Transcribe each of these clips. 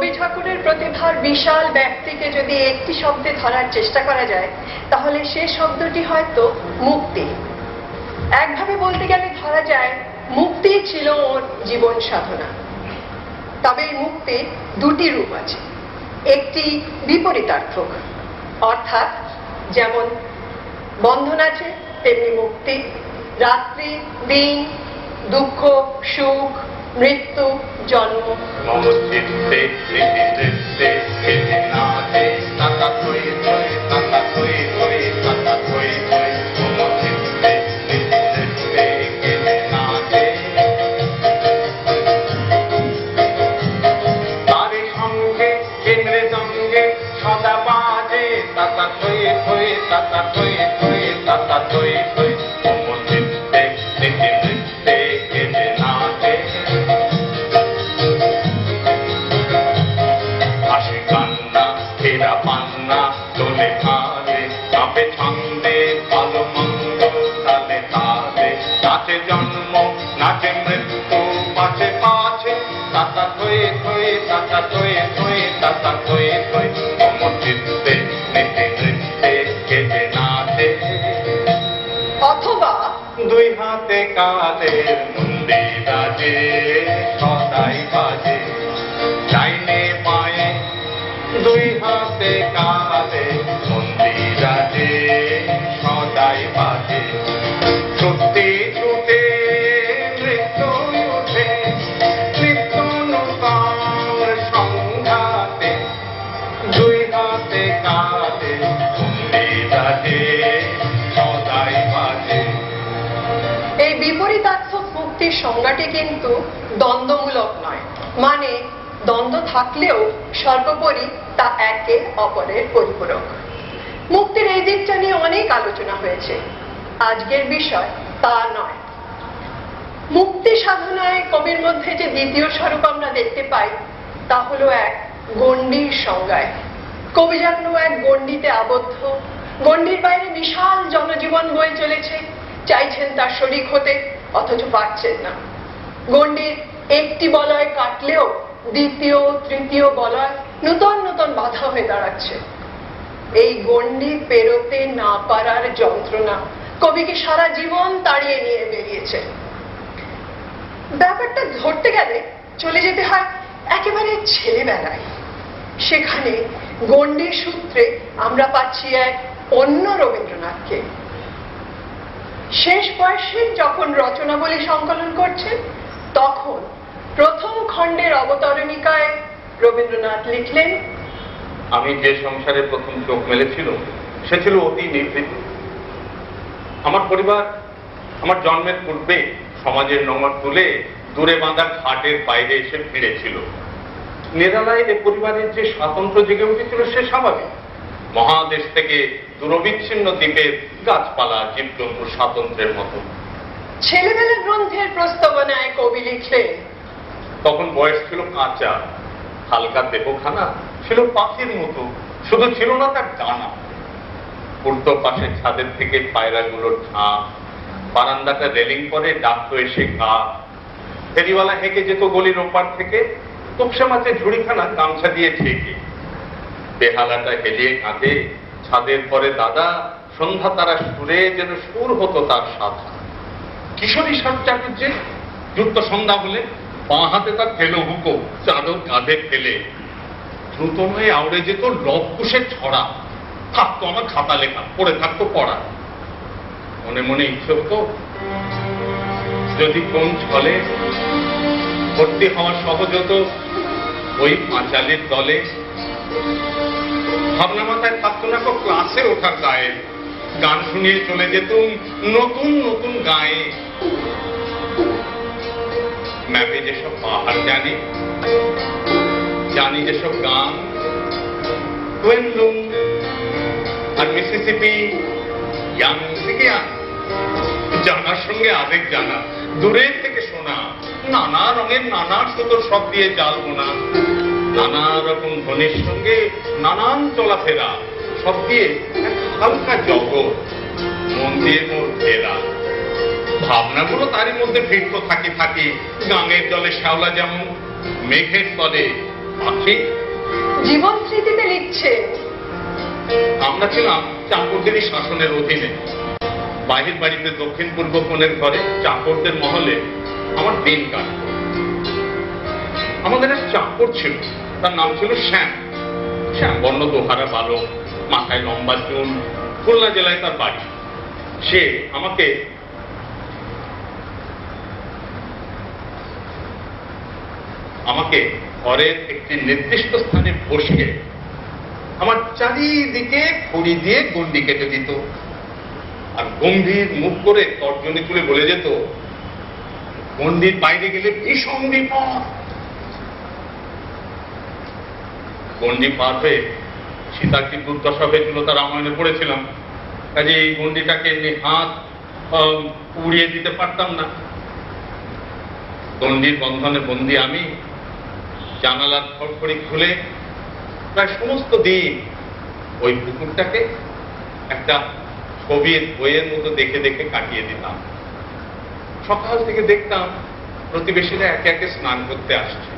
রবি ঠাকুরের প্রতিভার বিশাল ব্যাপ্তিকে যদি একটি শব্দে ধরার চেষ্টা করা যায়, তাহলে সে শব্দটি হয়তো মুক্তি। একভাবে বলতে গেলে ধরা যায় মুক্তি ছিল ওর জীবন সাধনা। তবে এই মুক্তি দুটি রূপ আছে, একটি বিপরীতার্থক, অর্থাৎ যেমন বন্ধন আছে তেমনি মুক্তি, রাত্রি দিন, দুঃখ সুখ, মৃত্যু জন্ম। অথবা দুই হাতে কাদের মুন্ডি বাজে, সদাই বাজে ডাইনে পায়ে, দুই হাতে কাদের মুন্ডি বাজে, সদাই বাজে ছুটে ছুটে মৃত্যু উঠে, মৃত্যু নৌকার সংঘাতে, দুই হাতে কাদের মুন্ডি বাজে, সদাই বাজে। এই বিপরীতার্থক মুক্তির সংজ্ঞাটি কিন্তু দ্বন্দ্বমূলক নয়, মানে দ্বন্দ্ব থাকলেও সর্বোপরি তা একে অপরের পরিপূরক। মুক্তির এই দিকটা নিয়ে অনেক আলোচনা হয়েছে, আজকের বিষয় তা নয়। মুক্তি সাধনায় কবির মধ্যে যে দ্বিতীয় স্বরূপ আমরা দেখতে পাই তা হলো এক গণ্ডির সংজ্ঞায়। কবি যেন এক গণ্ডিতে আবদ্ধ, গণ্ডির বাইরে বিশাল জনজীবন বয়ে চলেছে, চাইছেন তার শরিক হতে অথচ পারছেন না। গণ্ডির একটি বলয় কাটলেও দ্বিতীয় তৃতীয় বলয় নূতন নূতন বাধা হয়ে দাঁড়াচ্ছে। এই গণ্ডি পেরোতে না পারার যন্ত্রণা কবিকে সারা জীবন তাড়িয়ে নিয়ে বেরিয়েছে। ব্যাপারটা ধরতে গেলে চলে যেতে হয় একেবারে ছেলেবেলায়। সেখানে গণ্ডির সূত্রে আমরা পাচ্ছি এক অন্য রবীন্দ্রনাথকে। শেষ বয়সে যখন রচনাবলী সংকলন করছেন, তখন প্রথম খণ্ডের অবতরণিকায় রবীন্দ্রনাথ লিখলেন, আমি যে সংসারে প্রথম চোখ মেলেছিল সে ছিল অতি নিভৃত। আমার পরিবার আমার জন্মের পূর্বে সমাজের নোংর তুলে দূরে বাঁধা ঘাটের বাইরে এসে ফিরেছিল। নিরালায় এ পরিবারের যে স্বাতন্ত্র্য জেগে উঠেছিল সে স্বাভাবিক। মহাদেশ থেকে দূরবিচ্ছিন্ন দ্বীপের গাছপালা জীবজন্তুর স্বাতন্ত্র্যের মতো। ছেলেবেলা গ্রন্থের প্রস্তাবনায় কবি লিখলেন, তখন বয়স ছিল কাঁচা, হালকা দেহখানা ছিল পাখির মতো, শুধু ছিল না তার ডানা। উল্টো পাশে ছাদের থেকে পায়রাগুলোর ঝাঁক, বারান্দাটা রেলিং করে ডাকতো এসে গা। ফেরিওয়ালা হেঁকে যেত গলির ওপার থেকে, তোপসে মাছের ঝুড়িখানা গামছা দিয়ে ঢেকে। বেহালাটা হেলিয়ে কাঁদে, ছাদের পরে দাদা, সন্ধ্যা তারা সুরে যেন সুর হতো তার সাথা। কিশোরী সাজচাটুর্যে যুক্ত সন্ধ্যা হলে বাঁ হাতে তার ফেলো হুকো, চাদর কাঁধে ফেলে দ্রুত হয়ে আউড়ে যেত লবকুশের ছড়া। থাকতো আমার খাতা লেখা, পড়ে থাকতো পড়া। মনে মনে ইচ্ছে হতো যদি কোন ছলে ভর্তি হওয়া সহজ হতো ওই পাঁচালির দলে। ভাবনা মাথায় থাকতো না ক্লাসে ওঠার গায়ে, গান শুনিয়ে চলে যেতুম নতুন নতুন গায়ে। ম্যাপে যেসব পাহাড় জানি, জানি যেসব গান, কুয়েনলুং আর মিসিসিপি, ইয়াংজিয়াং, জানার সঙ্গে আবেগ জানা, দূরের থেকে শোনা, নানা রঙের নানা সুতোর সব দিয়ে জাল বোনা, নানা রকম ধ্বনির সঙ্গে নানান চলাফেরা, সব দিয়ে হালকা জগৎ, মন দিয়ে মোর ঘেরা। ভাবনাগুলো তারই মধ্যে ফিরত থাকি থাকি। গাঙের জলে শ্যাওলা যেমন, মেঘের তলে পাখি। জীবন স্মৃতিতে লিখছে, আমরা ছিলাম চাকরদেরই শাসনের অধীনে। বাহির বাড়িতে দক্ষিণ পূর্ব কোণের ঘরে চাকরদের মহলে আমার দিন কাটত। আমাদের এক চাকর ছিল, তার নাম ছিল শ্যাম। শ্যাম বর্ণ দোহারা বালক, মাথায় লম্বা চুল, খুলনা জেলায় তার বাড়ি। সে আমাকে ঘরের একটি নির্দিষ্ট স্থানে বসিয়ে আমার চারিদিকে খড়ি দিয়ে গন্ডি কেটে দিত, আর গম্ভীর মুখ করে তর্জনী তুলে বলে যেত, গন্ডির বাইরে গেলে ভীষণ বিপদ। গন্ডি পার হয়ে সীতার কি দুর্দশা হয়েছিল তা রামায়ণে পড়েছিলাম। কাজে এই গন্ডিটাকে এমনি হাত উড়িয়ে দিতে পারতাম না। গন্ডির বন্ধনে বন্দি আমি জানালার খড়খড়ি খুলে প্রায় সমস্ত দিন ওই পুকুরটাকে একটা ছবির বইয়ের মতো দেখে দেখে কাটিয়ে দিতাম। সকাল থেকে দেখতাম প্রতিবেশীরা একে একে স্নান করতে আসছে।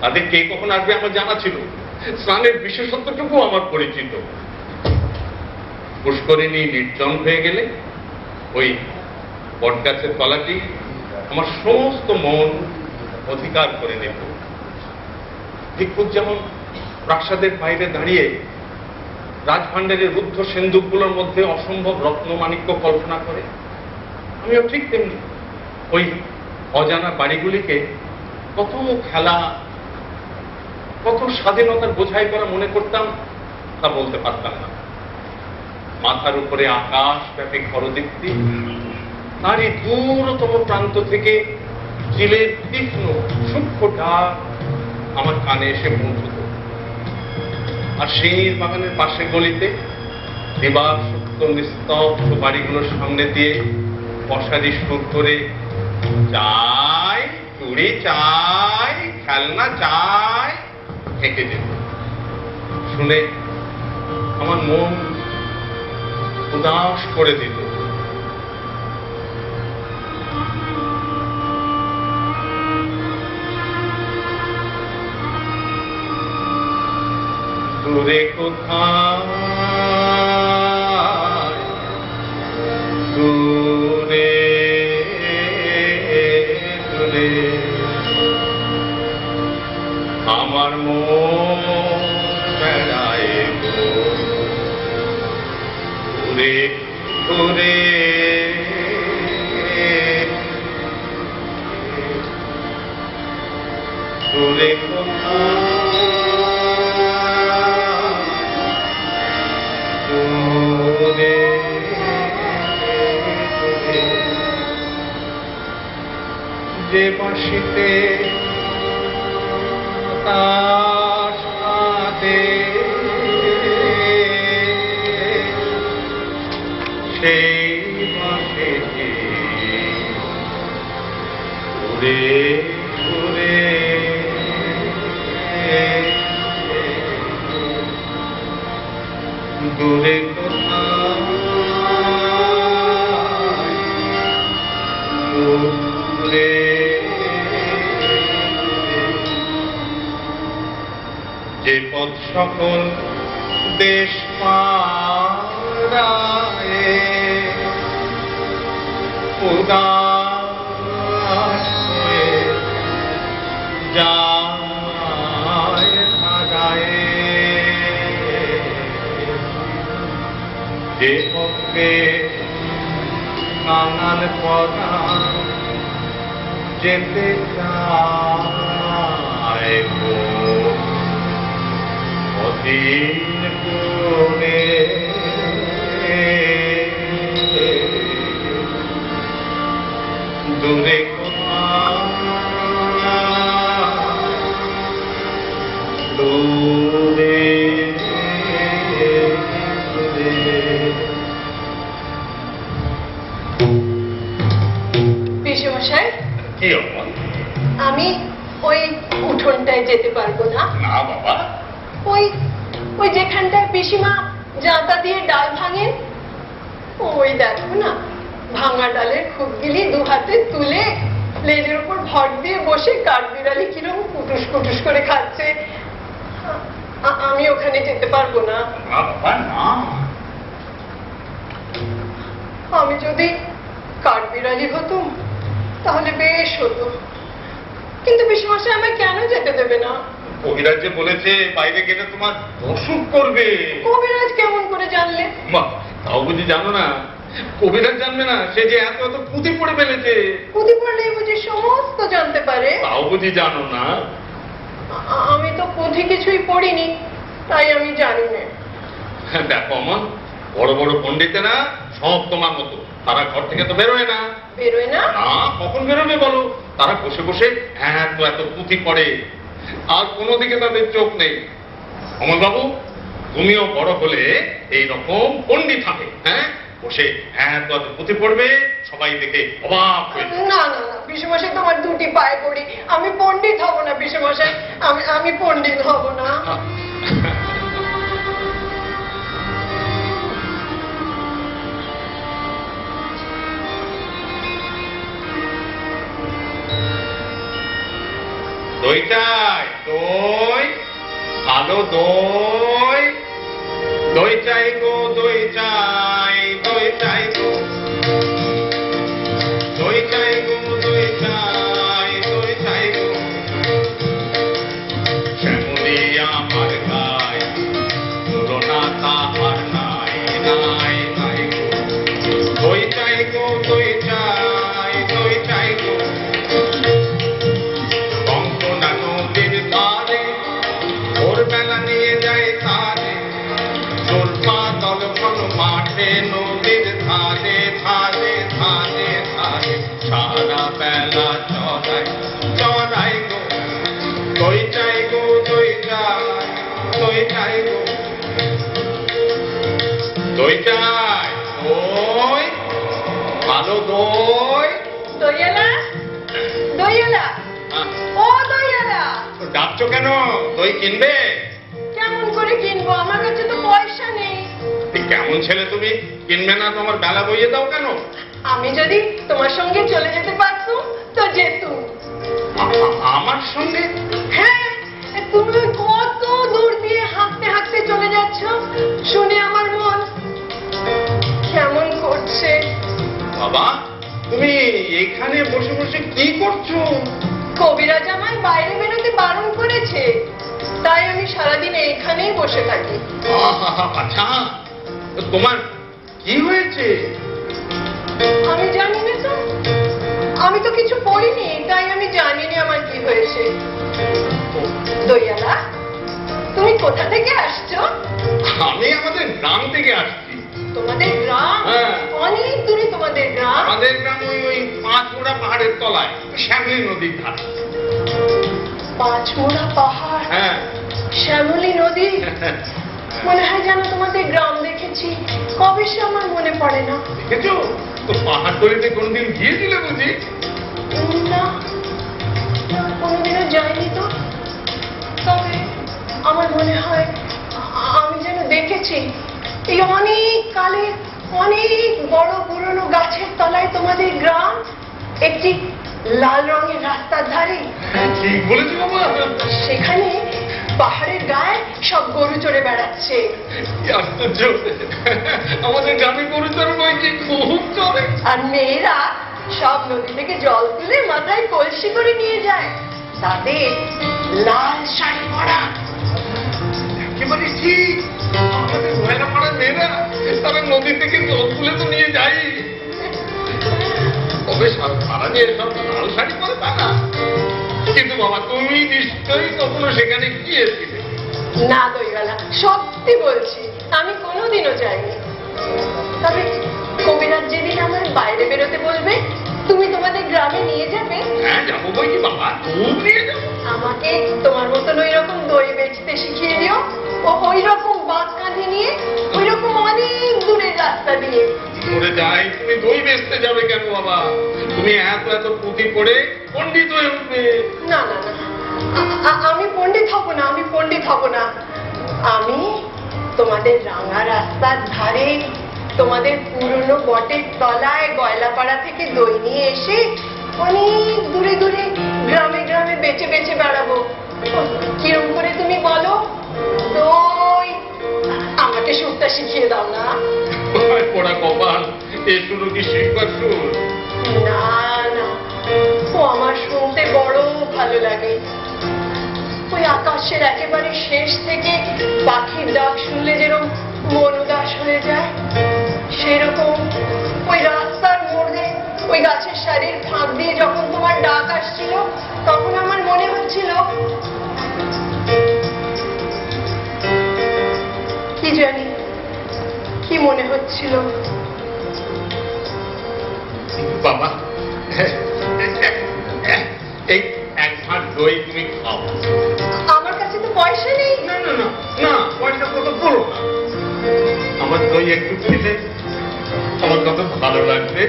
তাদের কে কখন আসবে আমার জানা ছিল, স্নানের বিশেষত্বটুকু আমার পরিচিত। পুষ্করিণী নির্জন হয়ে গেলে ওই বটগাছের তলাটি আমার সমস্ত মন অধিকার করে নেব। ভিক্ষুক যেমন প্রাসাদের বাইরে দাঁড়িয়ে রাজভাণ্ডারের রুদ্ধ সিন্ধুকগুলোর মধ্যে অসম্ভব রত্নমাণিক্য কল্পনা করে, আমিও ঠিক তেমনি ওই অজানা বাড়িগুলিকে কত খেলা, কত স্বাধীনতার বোঝাই করা মনে করতাম, তা বলতে পারতাম না। মাথার উপরে আকাশ ব্যাপী ঘরদীপ্তি, তারই দূরতম প্রান্ত থেকে চিলের তীক্ষ্ণ সূক্ষ্ম ডাক আমার কানে এসে পৌঁছত। আর সিঁড়ির বাগানের পাশে গলিতে দিবাসক্ত নিস্তব্ধ বাড়িগুলোর সামনে দিয়ে পশারি সুর করে চাই, চুড়ি চাই, খেলনা চাই হেঁটে যেত। শুনে আমার মন উদাস করে দিত। দূরে কোথায়, দূরে দূরে আমার মন বেড়ায় গো, দূরে দূরে দূরে কোথায়, যে বাঁশিতে তার সাথে সেই বাঁশিতে ঘুরে ঘুরে দূরে কোথায়, দূরে যে পথ সকল দেশ পাড়ায় উদাস হয়ে যায় হারায়, যে পথে নানান পদা যেতে চায় অধীন করে দূরে দূরে পিসেমশাই, কি অপমান? আমি ওই উঠোনটায় যেতে পারবো না। না বাবা, ওই ওই যেখানটায় পিসিমা জাঁতা দিয়ে ডাল ভাঙেন, ওই দেখো না, ভাঙা ডালের খুঁটগুলি দু হাতে তুলে লেজের উপর ভর দিয়ে বসে কাঠবিড়ালি কিরকম কুটুস কুটুস করে খাচ্ছে, ওখানে যেতে পারবো না। বাবা না, আমি যদি কাঠবিড়ালি হতুম তাহলে বেশ হতো, কিন্তু পিসমশাই আমায় কেন যেতে দেবে না? কবিরাজ যে বলেছে বাইরে গেলে তোমার অসুখ করবে। কবিরাজ কেমন করে জানলে? মা, তাও বুঝি জানো না? কবিরাজ জানবে না? সে যে এত এত পুঁতি পড়ে ফেলেছে। পুঁতি পড়লে বুঝি সমস্ত জানতে পারে? তাও বুঝি জানো না? আমি তো পুঁথি কিছুই পড়িনি, তাই আমি জানি না। দেখো আমার বড় বড় পণ্ডিতেরা সব তোমার মতো, তারা ঘর থেকে তো বেরোয় না। বেরোয় না? না, কখন বেরোবে বলো? তারা বসে বসে এত এত পুঁথি পড়ে, আর কোনো দিকে তাদের চোখ নেই। অমল বাবু, তুমিও বড় হলে এইরকম পণ্ডিত হবে, হ্যাঁ, বসে এত এত পুঁথি পড়বে, সবাই দেখে অবাক হয়ে যাবে। না না না পিসমশাই, তোমার দুটি পায়ে পড়ি, আমি পণ্ডিত হব না পিসমশাই, আমি পণ্ডিত হব না। দই চাই, দই, ভালো দই, দই চাই গো, দই চাই, দই চাই গো, দই চাই গো, দই চাই, দই চাই গো, শ্যামলি আমার গায়, তুলনা তাহার নাই, নাই, নাই গো, দই চাই গো, দই চাই, দই চাই গো, ভোরবেলা নিয়ে যায় তারে, চোরপা দলফল মাঠে নদীর ধারে, ধারে, ধারে, ধারে, সারা বেলা চড়াই, চড়াই গো, দই চাই গো, দই চাই, দই চাই গো, দই চাই, দই, ভালো দই। দইয়ালা, দইয়ালা, ও দইয়ালা, ডাকছো কেন? দই কিনবে? কেমন করে কিনবো? আমার কাছে তো পয়সা নেই। কেমন ছেলে তুমি, কিনবে না? তোমার বেলা বইয়ে দাও কেন? আমি যদি তোমার সঙ্গে চলে যেতে পারতুম তো যেতুম। আমার সঙ্গে? হ্যাঁ, তুমি কত দূর দিয়ে হাঁটতে হাঁটতে চলে যাচ্ছ, শুনে আমার মন কেমন করছে। বাবা, তুমি এখানে বসে বসে কি করছো? কবিরাজ আমায় বাইরে বেরোতে বারণ করেছে, তাই আমি সারাদিন এখানেই বসে থাকি। আচ্ছা, তোমার কি হয়েছে? আমি জানি না তো, আমি তো কিছু পড়িনি, তাই আমি জানি না আমার কি হয়েছে। দইয়ালা, তুমি কোথা থেকে আসছো? আমি আমাদের গ্রাম থেকে আসছি। তোমাদের গ্রাম? হ্যাঁ। অনেক দূরে তোমাদের গ্রাম? আমাদের গ্রাম ওই পাঁচমোড়া পাহাড়ের তলায়, শ্যামলী নদীর ধারে। পাঁচমোড়া পাহাড়? হ্যাঁ। শ্যামলী নদী? মনে হয় যেন তোমাদের গ্রাম দেখেছি, কবে সে আমার মনে পড়ে না। দেখেছো তো? পাহাড় তলিতে কোনদিন গিয়েছিলে বুঝি? না, কোনোদিনও যাইনি তো। তবে আমার মনে হয় আমি যেন দেখেছি এই অনেক কালে অনেক বড় পুরনো গাছের তলায় তোমাদের গ্রাম, একটি লাল রঙের রাস্তার ধারে। ঠিক বলেছো বাবা। সেখানে পাহাড়ের গায়ে সব গরু চড়ে বেড়াচ্ছে। কি আশ্চর্য, আমাদের গ্রামে গরু চড়ে নয় কি, খুব চড়ে। আর মেয়েরা সব নদী থেকে জল তুলে মাথায় কলসি করে নিয়ে যায়, তাদের লাল শাড়ি পরা। একেবারে ঠিক, আমাদের মহিলা পাড়ার মেয়েরা তারা নদী থেকে জল তুলে তো নিয়ে যায়। তবে সারা যে এসব লাল শাড়ি পরে তা না। কিন্তু বাবা, তুমি নিশ্চয়ই কখনো সেখানে গিয়েছিলে? না দইওয়ালা, সত্যি বলছি আমি কোনোদিনও যাইনি। তবে কবিরাজ যেদিন আমার বাইরে বেরোতে বলবে, তুমি তোমাদের গ্রামে নিয়ে যাবে? হ্যাঁ যাবো বই কি বাবা, খুব নিয়ে যাবো। আমাকে তোমার মতন ওই রকম দই বেচতে শিখিয়ে দিও, ও ওই রকম বাঁক কাঁধে নিয়ে ওই রকম অনেক দূরের রাস্তা দিয়ে। মরে যাই, তুমি দই বেচতে যাবে কেন বাবা? তুমি এত এত পুঁথি পড়ে পণ্ডিত হয়ে উঠবে। না না না, আমি পণ্ডিত হব না, আমি পণ্ডিত হব না। আমি তোমাদের রাঙা রাস্তার ধারে, তোমাদের পুরনো বটের তলায় গয়লাপাড়া থেকে দই নিয়ে এসে অনেক দূরে দূরে গ্রামে গ্রামে বেচে বেচে বেড়াবো। কিরম করে তুমি বলো? দই মিশিয়ে দাও না। পড়া কপাল, এ শুরু কি শিখবার সুর? না না, ও আমার শুনতে বড় ভালো লাগে। ওই আকাশের একেবারে শেষ থেকে পাখির ডাক শুনলে যেরকম মন উদাস হয়ে যায়, সেরকম ওই রাস্তার মোড়ে ওই গাছের সারির ফাঁক দিয়ে যখন তোমার ডাক আসছিল, তখন আমার মনে হচ্ছিল কি জানি কি মনে হচ্ছিল। বাবা, এই এক ভাঁড় দই তুমি খাও। আমার কাছে তো পয়সা নেই। না না না না, পয়সা কত করো না। আমার দই একটু খেলে আমার কত ভালো লাগবে।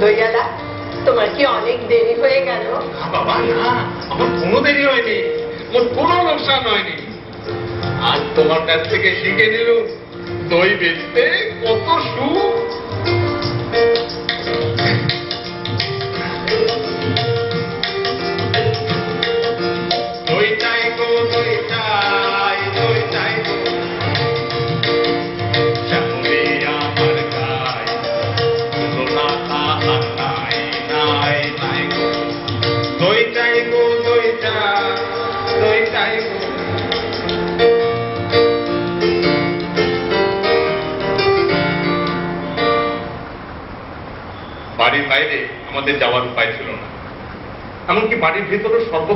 দইয়ালা, তোমার কি অনেক দেরি হয়ে গেল? না বাবা না, আমার কোনো দেরি হয়নি, আমার কোনো লোকসান হয়নি। আজ তোমার কাছ থেকে শিখে নিল দই বেচতে কত সুখ। দই চাই গো দই চাই, দই চাই গো শ্যামলি আমার গাই, তুলনা তাহার নাই নাই নাই গো। দই চাই গো দই চাই, দই চাই গো। বাড়ির বাইরে আমাদের যাওয়ার উপায় ছিল না, এমনকি বাড়ির ভেতরে সর্ব